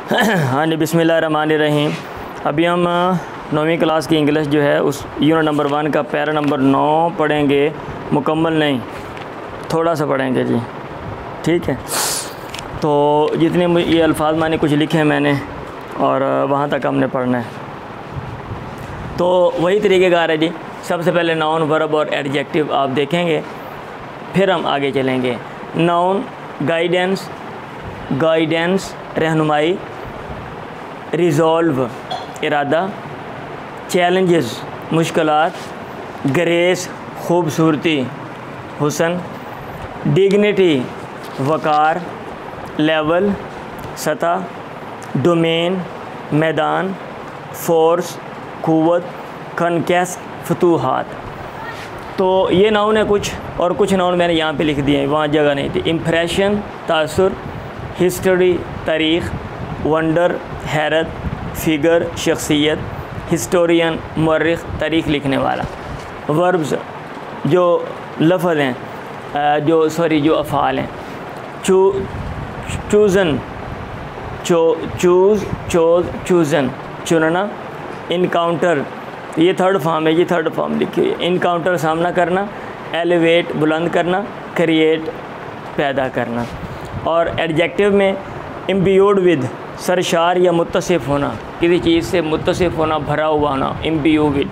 हाँ जी, बिस्मिल्लाहिर्रहमानिर्रहीम। अभी हम 9वीं क्लास की इंग्लिश जो है उस यूनिट नंबर 1 का पैरा नंबर 9 पढ़ेंगे। मुकम्मल नहीं, थोड़ा सा पढ़ेंगे जी, ठीक है। तो जितने ये अल्फाज माने कुछ लिखे हैं मैंने और वहाँ तक हमने पढ़ना है। तो वही तरीक़ेकार है जी। सबसे पहले नाउन, वर्ब और एडजेक्टिव आप देखेंगे, फिर हम आगे चलेंगे। नाउन गाइडेंस, गाइडेंस रहनुमाई, रिज़ॉल्व इरादा, चैलेंजेस मुश्किलात, ग्रेस खूबसूरती हुस्न, डिग्निटी वक़ार, लेवल सतह, डोमेन मैदान, फोर्स क़ुव्वत, कॉन्क्वेस्ट फतूहात। तो ये नाउन है कुछ, और कुछ नाउन मैंने यहाँ पे लिख दिए हैं, वहाँ जगह नहीं थी। इम्प्रेशन तासुर, हिस्ट्री तारीख़, वंडर हैरत, फिगर शख्सियत, हिस्टोरियन मुअर्रिख़ तारीख़ लिखने वाला। वर्ब्स जो लफ्ज़ हैं, जो अफ़ाल हैं। चूज़न चूज़, चोज़, चूज़न चुनना। इनकाउंटर ये थर्ड फॉर्म है, ये थर्ड फॉर्म लिखी हुई है। इनकाउंटर सामना करना, एलिवेट बुलंद करना, क्रिएट पैदा करना। और एडजेक्टिव में इम्ब्यूड विद सरशार या मुत्तसिफ़ होना, किसी चीज़ से मुत्तसिफ़ होना, भरा हुआ होना, इम्ब्यू विद।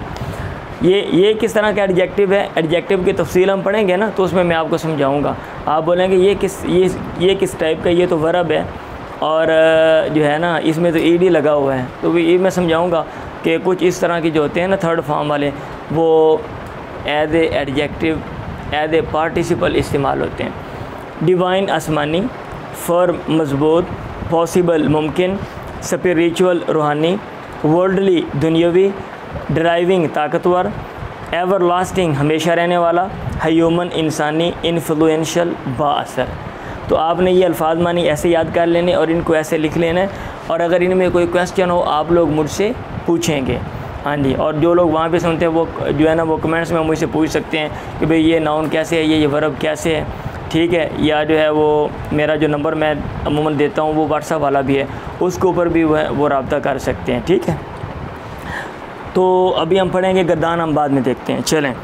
ये किस तरह का एडजेक्टिव है। एडजेक्टिव की तफसील हम पढ़ेंगे ना, तो उसमें मैं आपको समझाऊंगा। आप बोलेंगे ये किस टाइप का, ये तो वर्ब है और जो है ना इसमें तो ईडी लगा हुआ है। तो ये मैं समझाऊंगा कि कुछ इस तरह की जो होते हैं ना थर्ड फॉर्म वाले, वो as a adjective, as a participle इस्तेमाल होते हैं। डिवाइन आसमानी, फर्म मजबूत, पॉसिबल मुमकिन, स्पिरिचुअल रूहानी, वर्ल्डली दुनियावी, ड्राइविंग ताकतवर, एवर लास्टिंग हमेशा रहने वाला, ह्यूमन इंसानी, इन्फ्लुएंशियल बाअसर। तो आपने ये अल्फाज मानी ऐसे याद कर लेने और इनको ऐसे लिख लेना है, और अगर इनमें कोई क्वेश्चन हो आप लोग मुझसे पूछेंगे। हाँ जी, और जो लोग वहाँ पे सुनते हैं वो जो है ना वो कमेंट्स में मुझसे पूछ सकते हैं कि भाई ये नाउन कैसे है, ये वर्ब कैसे है, ठीक है। या जो है वो मेरा जो नंबर मैं अमूमन देता हूँ वो व्हाट्सएप वाला भी है, उसके ऊपर भी वो रब्ता कर सकते हैं, ठीक है। तो अभी हम पढ़ेंगे गर्दान, हम बाद में देखते हैं, चलें।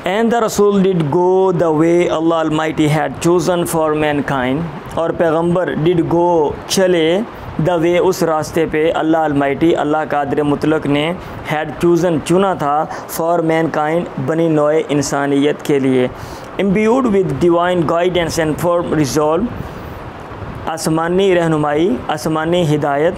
एंड द रसूल did go the way Allah Almighty had chosen for Mankind, और पैगंबर डिड गो चले द वे उस रास्ते पे अल्लाह अलमाइटी अल्लाह कादिर मुतलक ने हैड चूज़न चुना था फॉर मैनकाइंड बनी नौए इंसानियत के लिए। Imbued with divine guidance and for resolve आसमानी रहनुमाई, आसमानी हिदायत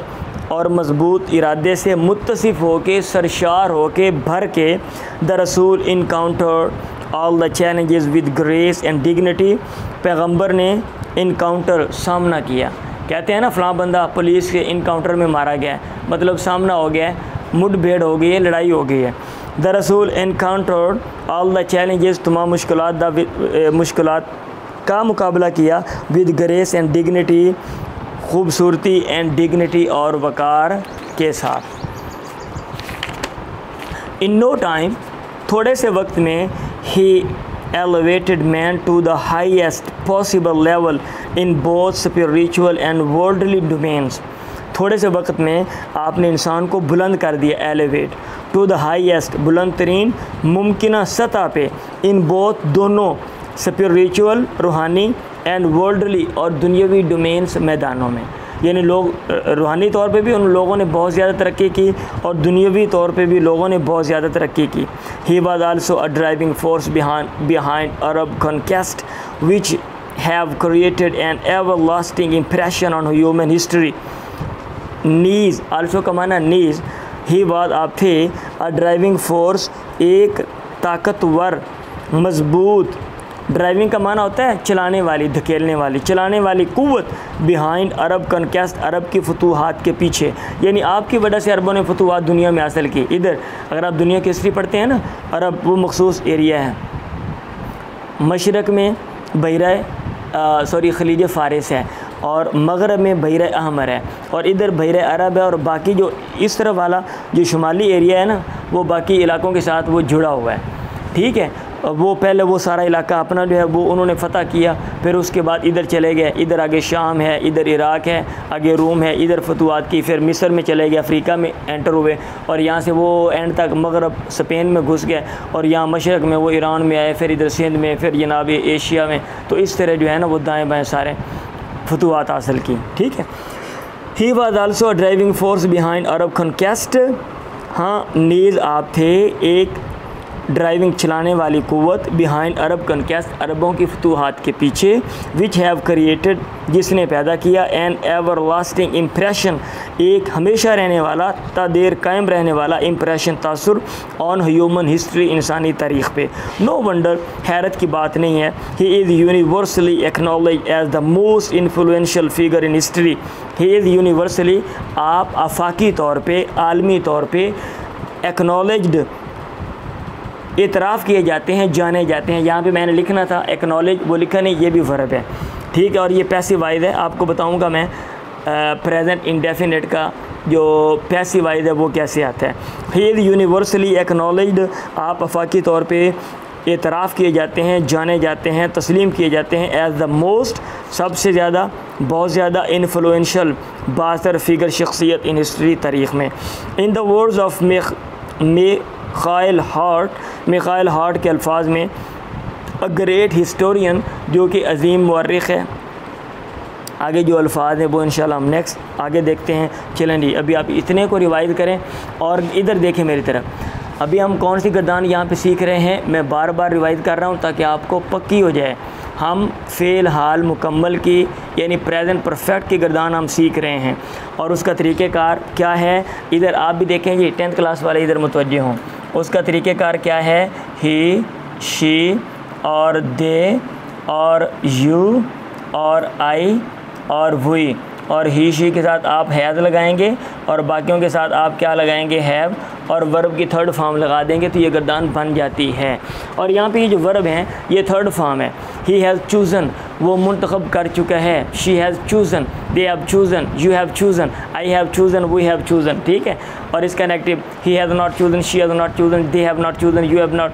और मजबूत इरादे से मुत्तसिफ़ होके, सरशार होके, भर के, द रसूल encounter all the challenges with grace and dignity. पैगंबर ने इनकाउंटर सामना किया। कहते हैं ना फ़लाँ बंदा पुलिस के इनकाउंटर में मारा गया है, मतलब सामना हो गया है, मुठभेड़ हो गई है, लड़ाई हो गई है। द रसूल इनकाउंटर ऑल द चैलेंजेस, तमाम मुश्किलात का मुकाबला किया, विद ग्रेस एंड डिग्निटी, खूबसूरती एंड डिग्निटी और वक़ार के साथ। इन नो टाइम थोड़े से वक्त में ही elevated man to the highest possible level in both spiritual and worldly domains। थोड़े से वक्त में आपने इंसान को बुलंद कर दिया, एलिवेट टू द हाईएस्ट बुलंद तरीन मुमकिन सतह पे, इन बोथ दोनों स्पिरिचुअल रूहानी एंड वर्ल्डली और दुनियावी डोमेन्स मैदानों में। यानी लोग रूहानी तौर पे भी उन लोगों ने बहुत ज़्यादा तरक्की की और दुनियावी तौर पे भी लोगों ने बहुत ज़्यादा तरक्की की। He was also a driving force behind Arab conquest which have created an ever lasting impression on human history. Knees also का माना नीज़, ही वाज आप थे, अ ड्राइविंग फोर्स एक ताकतवर मजबूत, ड्राइविंग का माना होता है चलाने वाली, धकेलने वाली, चलाने वाली क़ुव्वत, बिहाइंड अरब कॉन्क्वेस्ट अरब की फतूहात के पीछे। यानी आपकी वजह से अरबों ने फतूहात दुनिया में हासिल की। इधर अगर आप दुनिया की हिस्ट्री पढ़ते हैं ना, अरब वो मखसूस एरिया है, मशरक़ में खलीज फ़ारिस है, और मगरब में बहर अहमर है, और इधर बहर अरब है, और बाकी जो इस तरफ वाला जो शुमाली एरिया है ना, वो बाकी इलाकों के साथ वो जुड़ा हुआ है, ठीक है। वो पहले वो सारा इलाका अपना जो है वो उन्होंने फ़तह किया, फिर उसके बाद इधर चले गए, इधर आगे शाम है, इधर इराक़ है, आगे रूम है, इधर फतूहात की, फिर मिस्र में चले गए, अफ्रीका में एंटर हुए और यहाँ से वो एंड तक मगरब स्पेन में घुस गए और यहाँ मशरक़ में वो ईरान में आए, फिर इधर सिंध में, फिर जनाब एशिया में। तो इस तरह जो है ना वो दाएँ बाएँ सारे फतूहात हासिल की। ठीक है। He was also driving force behind Arab conquest. हाँ, नीज़ आप थे एक ड्राइविंग चलाने वाली क़ुव्वत बिहाइंड अरब कॉन्क्वेस्ट, अरबों की फतूहात के पीछे, विच हैव क्रिएटेड, जिसने पैदा किया, एन एवर लास्टिंग इम्प्रेशन, एक हमेशा रहने वाला, तादेर कायम रहने वाला इम्प्रेशन, तासुर, ऑन ह्यूमन हिस्ट्री, इंसानी तारीख़ पे। नो वंडर, हैरत की बात नहीं है, he is universally acknowledge as the most influential figure in history. He is universally, आप आफाकी तौर पर, आलमी तौर पर एक्नॉलेज्ड, इतराफ़ किए जाते हैं, जाने जाते हैं। यहाँ पे मैंने लिखना था एक्नॉलेज, वो लिखा नहीं, ये भी वर्ब है। ठीक है। और ये पैसिव वाइज है, आपको बताऊँगा मैं प्रेजेंट इंडेफिनिट का जो पैसिव वाइज है वो कैसे आता है। ही इज़ यूनिवर्सली एक्नॉलेज्ड, आप आफाकी तौर पे इतराफ़ किए जाते हैं, जाने जाते हैं, तस्लीम किए जाते हैं, एज़ द मोस्ट, सबसे ज़्यादा, बहुत ज़्यादा, इन्फ्लुएंशियल, बासर फिगर, शख्सियत इन हिस्ट्री, तारीख़ में। In the words of Mikhail heart के अल्फाज में, अ ग्रेट हिस्टोरियन, जो कि अजीम मुअर्रिख़ है। आगे जो अल्फाज हैं वो इंशाल्लाह हम नेक्स्ट आगे देखते हैं। चलें जी, अभी आप इतने को रिवाइज़ करें और इधर देखें मेरी तरफ। अभी हम कौन सी गर्दान यहाँ पे सीख रहे हैं, मैं बार बार रिवाइज़ कर रहा हूँ ताकि आपको पक्की हो जाए। हम फ़ेल हाल मुकम्मल की यानी प्रेजेंट परफेक्ट की गर्दान हम सीख रहे हैं और उसका तरीक़ेकार क्या है, इधर आप भी देखें जी, 10th क्लास वाले इधर मुतवज्जे हों। उसका तरीक़ेकार क्या है, ही, शी और दे और यू और आई और वी, और ही शी के साथ आप हैज़ लगाएंगे और बाकियों के साथ आप क्या लगाएंगे, हैव, और वर्ब की थर्ड फॉर्म लगा देंगे तो ये गर्दान बन जाती है। और यहाँ पे ये जो वर्ब हैं ये थर्ड फॉर्म है। ही हैज़ चूज़न, वो मुंतखब कर चुका है। She has chosen, they have chosen, you have chosen, I have chosen, we have chosen. ठीक है। और इसका negative, he has not chosen, she has not chosen, they have not chosen, you have not.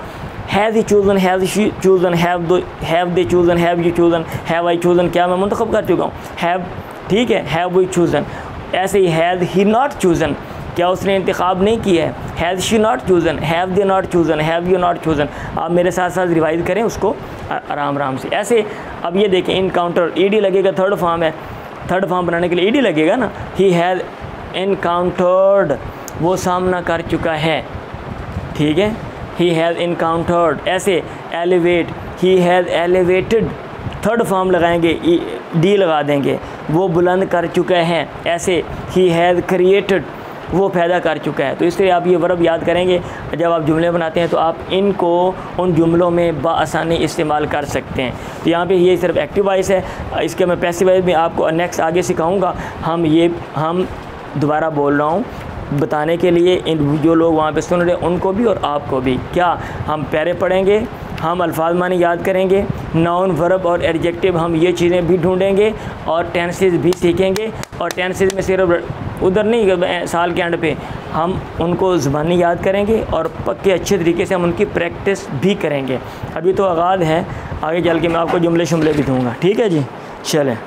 Has he chosen, has she chosen, have they chosen, have you chosen, have I chosen, क्या मैं मुंतखब कर चुका हूँ, have. ठीक है। Have we chosen. ऐसे ही हैज़ ही नॉट चूज़न, क्या उसने इंतखाब नहीं किया है। Has she not chosen, have they not chosen, have you not chosen. आप मेरे साथ साथ रिवाइज करें उसको आराम आराम से ऐसे। अब ये देखें, इनकाउंटर, ईडी लगेगा, थर्ड फॉर्म है, थर्ड फॉर्म बनाने के लिए ईडी लगेगा ना। ही हैज़ इनकाउंटर्ड, वो सामना कर चुका है। ठीक है। He has encountered. ऐसे elevate, he has elevated, third form लगाएंगे, डी लगा देंगे, वो बुलंद कर चुका है। ऐसे ही हैज़ क्रिएटेड, वो पैदा कर चुका है। तो इसलिए आप ये वर्ब याद करेंगे, जब आप जुमले बनाते हैं तो आप इनको उन जुमलों में बाआसानी इस्तेमाल कर सकते हैं। तो यहाँ पे ये सिर्फ एक्टिव वॉइस है, इसके मैं पैसिव वॉइस में आपको नेक्स्ट आगे सिखाऊंगा। हम दोबारा बोल रहा हूँ बताने के लिए, इन जो लोग वहाँ पे सुन रहे हैं उनको भी और आपको भी। क्या हम पैरे पढ़ेंगे, हम अल्फाज मानी याद करेंगे, नाउन, वर्ब और एडजेक्टिव, हम ये चीज़ें भी ढूंढेंगे और टेंसेस भी सीखेंगे। और टेंसेस में सिर्फ उधर नहीं, साल के एंड पे हम उनको ज़बानी याद करेंगे और पक्के अच्छे तरीके से हम उनकी प्रैक्टिस भी करेंगे। अभी तो आगाज़ है, आगे चल के मैं आपको जुमले शुमले भी दूँगा। ठीक है जी, चलें।